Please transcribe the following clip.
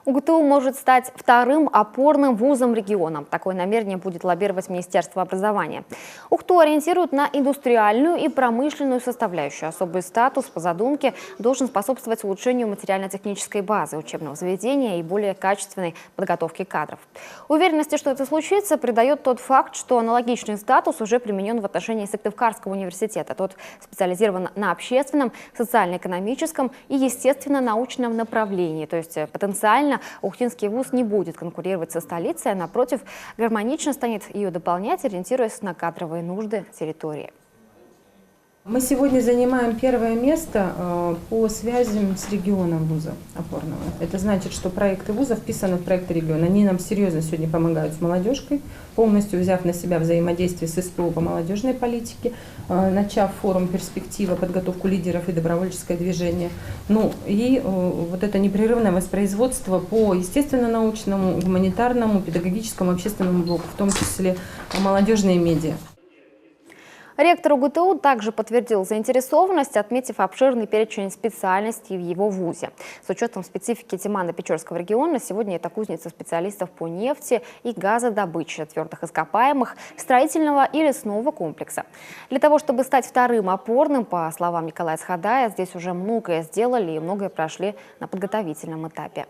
УГТУ может стать вторым опорным вузом региона. Такое намерение будет лоббировать Министерство образования. УГТУ ориентирует на индустриальную и промышленную составляющую. Особый статус по задумке должен способствовать улучшению материально-технической базы учебного заведения и более качественной подготовки кадров. Уверенности, что это случится, придает тот факт, что аналогичный статус уже применен в отношении Сыктывкарского университета. Тот специализирован на общественном, социально-экономическом и естественно-научном направлении, то есть потенциально Ухтинский вуз не будет конкурировать со столицей, а напротив, гармонично станет ее дополнять, ориентируясь на кадровые нужды территории. Мы сегодня занимаем первое место по связям с регионом вуза опорного. Это значит, что проекты вуза вписаны в проекты региона. Они нам серьезно сегодня помогают с молодежкой, полностью взяв на себя взаимодействие с СПО по молодежной политике, начав форум «Перспектива», подготовку лидеров и добровольческое движение. Ну и вот это непрерывное воспроизводство по естественно-научному, гуманитарному, педагогическому, общественному блоку, в том числе молодежные медиа. Ректор УГТУ также подтвердил заинтересованность, отметив обширный перечень специальностей в его вузе. С учетом специфики Темано-Печорского региона, сегодня это кузница специалистов по нефти и газодобыче, твердых ископаемых, строительного и лесного комплекса. Для того, чтобы стать вторым опорным, по словам Николая Схадая, здесь уже многое сделали и многое прошли на подготовительном этапе.